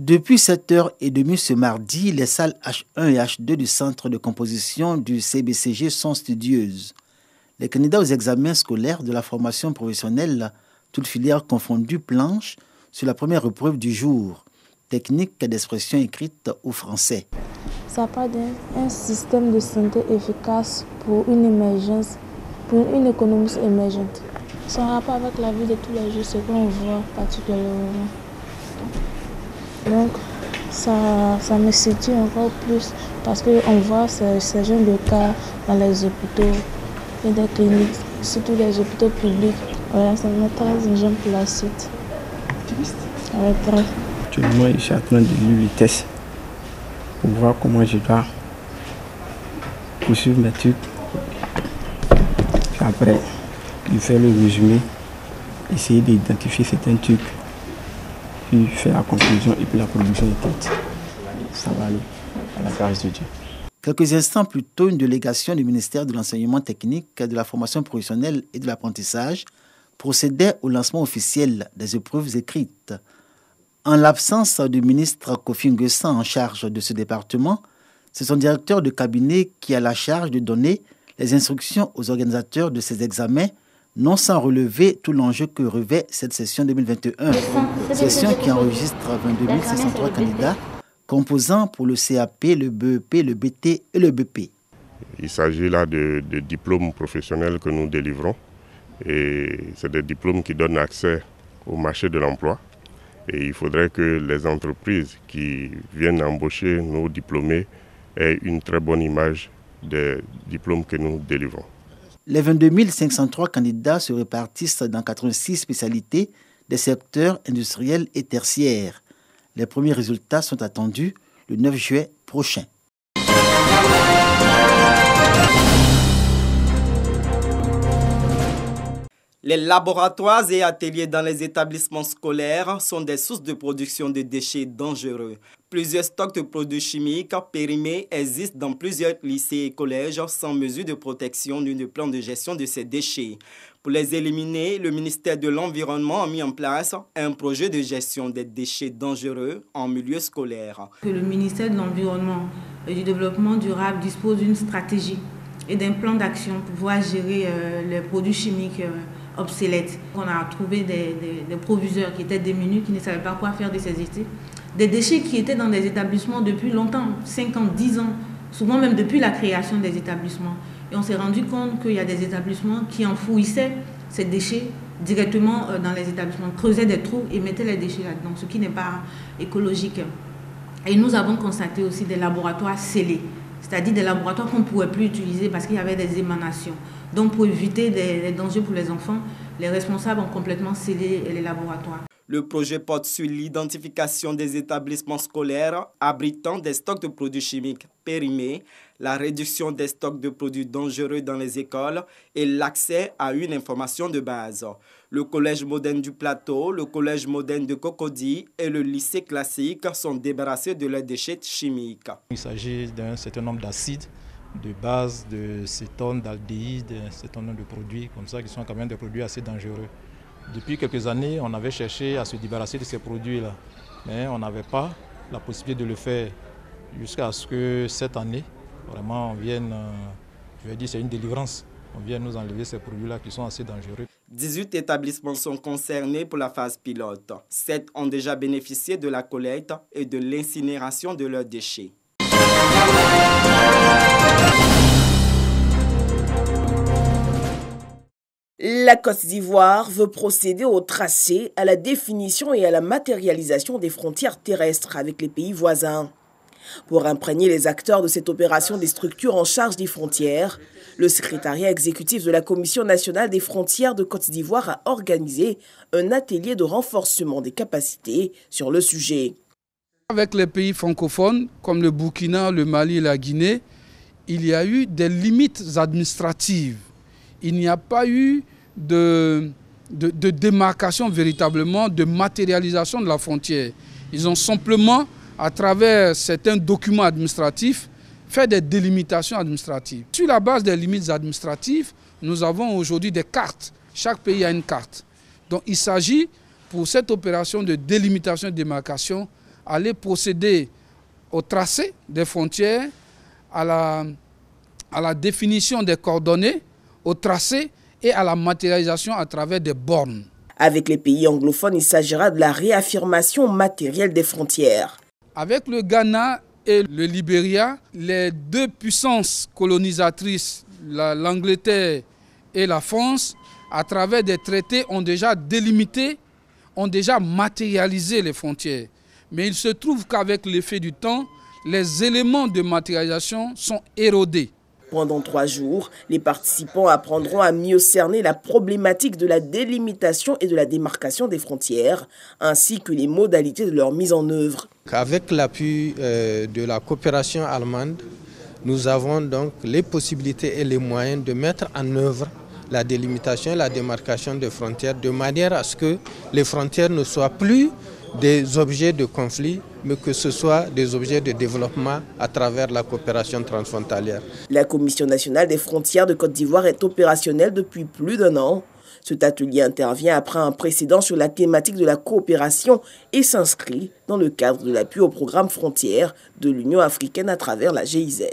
Depuis 7h30 ce mardi, les salles H1 et H2 du centre de composition du CBCG sont studieuses. Les candidats aux examens scolaires de la formation professionnelle, toutes filières confondues, planchent sur la première épreuve du jour, technique d'expression écrite au français. Ça part d'un système de santé efficace pour une émergence, pour une économie émergente. Son rapport avec la vie de tous les jours, ce qu'on voit particulièrement. Donc, ça me séduit encore plus parce qu'on voit ces genre de cas dans les hôpitaux et des cliniques, surtout les hôpitaux publics. Voilà, ça me très ingénieux pour la suite. Ouais, très. Actuellement, je suis en train de lire les tests pour voir comment je dois poursuivre mes trucs. Puis après, je fais le résumé, essayer d'identifier certains trucs. Puis faire la conclusion et puis la production est faite. Ça va aller à la grâce de Dieu. Quelques instants plus tôt, une délégation du ministère de l'Enseignement technique, de la formation professionnelle et de l'apprentissage procédait au lancement officiel des épreuves écrites. En l'absence du ministre Kofi Nguessan en charge de ce département, c'est son directeur de cabinet qui a la charge de donner les instructions aux organisateurs de ces examens, non sans relever tout l'enjeu que revêt cette session 2021. Session qui enregistre 22 503 candidats, composant pour le CAP, le BEP, le BT et le BP. Il s'agit là de diplômes professionnels que nous délivrons. Et c'est des diplômes qui donnent accès au marché de l'emploi. Et il faudrait que les entreprises qui viennent embaucher nos diplômés aient une très bonne image des diplômes que nous délivrons. Les 22 503 candidats se répartissent dans 86 spécialités des secteurs industriels et tertiaires. Les premiers résultats sont attendus le 9 juillet prochain. Les laboratoires et ateliers dans les établissements scolaires sont des sources de production de déchets dangereux. Plusieurs stocks de produits chimiques périmés existent dans plusieurs lycées et collèges sans mesure de protection ni de plan de gestion de ces déchets. Pour les éliminer, le ministère de l'Environnement a mis en place un projet de gestion des déchets dangereux en milieu scolaire. Le ministère de l'Environnement et du Développement durable dispose d'une stratégie et d'un plan d'action pour pouvoir gérer les produits chimiques obsolètes. On a trouvé des proviseurs qui étaient démunis, qui ne savaient pas quoi faire de ces déchets. Des déchets qui étaient dans des établissements depuis longtemps, 5 ans, 10 ans, souvent même depuis la création des établissements. Et on s'est rendu compte qu'il y a des établissements qui enfouissaient ces déchets directement dans les établissements, creusaient des trous et mettaient les déchets là-dedans, ce qui n'est pas écologique. Et nous avons constaté aussi des laboratoires scellés, c'est-à-dire des laboratoires qu'on ne pouvait plus utiliser parce qu'il y avait des émanations. Donc pour éviter des dangers pour les enfants, les responsables ont complètement scellé les laboratoires. Le projet porte sur l'identification des établissements scolaires abritant des stocks de produits chimiques périmés, la réduction des stocks de produits dangereux dans les écoles et l'accès à une information de base. Le Collège moderne du Plateau, le Collège moderne de Cocody et le lycée classique sont débarrassés de leurs déchets chimiques. Il s'agit d'un certain nombre d'acides, de bases, de cétones, d'aldéhydes, un certain nombre de produits comme ça qui sont quand même des produits assez dangereux. Depuis quelques années, on avait cherché à se débarrasser de ces produits-là, mais on n'avait pas la possibilité de le faire jusqu'à ce que cette année, vraiment, on vienne, je vais dire, c'est une délivrance, on vienne nous enlever ces produits-là qui sont assez dangereux. 18 établissements sont concernés pour la phase pilote. 7 ont déjà bénéficié de la collecte et de l'incinération de leurs déchets. La Côte d'Ivoire veut procéder au tracé, à la définition et à la matérialisation des frontières terrestres avec les pays voisins. Pour imprégner les acteurs de cette opération des structures en charge des frontières, le secrétariat exécutif de la Commission nationale des frontières de Côte d'Ivoire a organisé un atelier de renforcement des capacités sur le sujet. Avec les pays francophones comme le Burkina, le Mali et la Guinée, il y a eu des limites administratives. Il n'y a pas eu de démarcation véritablement, de matérialisation de la frontière. Ils ont simplement, à travers certains documents administratifs, fait des délimitations administratives. Sur la base des limites administratives, nous avons aujourd'hui des cartes. Chaque pays a une carte. Donc il s'agit, pour cette opération de délimitation et de démarcation, aller procéder au tracé des frontières, à la définition des coordonnées, au tracé et à la matérialisation à travers des bornes. Avec les pays anglophones, il s'agira de la réaffirmation matérielle des frontières. Avec le Ghana et le Libéria, les deux puissances colonisatrices, l'Angleterre et la France, à travers des traités, ont déjà délimité, ont déjà matérialisé les frontières. Mais il se trouve qu'avec l'effet du temps, les éléments de matérialisation sont érodés. Pendant 3 jours, les participants apprendront à mieux cerner la problématique de la délimitation et de la démarcation des frontières, ainsi que les modalités de leur mise en œuvre. Avec l'appui de la coopération allemande, nous avons donc les possibilités et les moyens de mettre en œuvre la délimitation et la démarcation des frontières de manière à ce que les frontières ne soient plus des objets de conflit, mais que ce soit des objets de développement à travers la coopération transfrontalière. La Commission nationale des frontières de Côte d'Ivoire est opérationnelle depuis plus d'1 an. Cet atelier intervient après un précédent sur la thématique de la coopération et s'inscrit dans le cadre de l'appui au programme Frontières de l'Union africaine à travers la GIZ.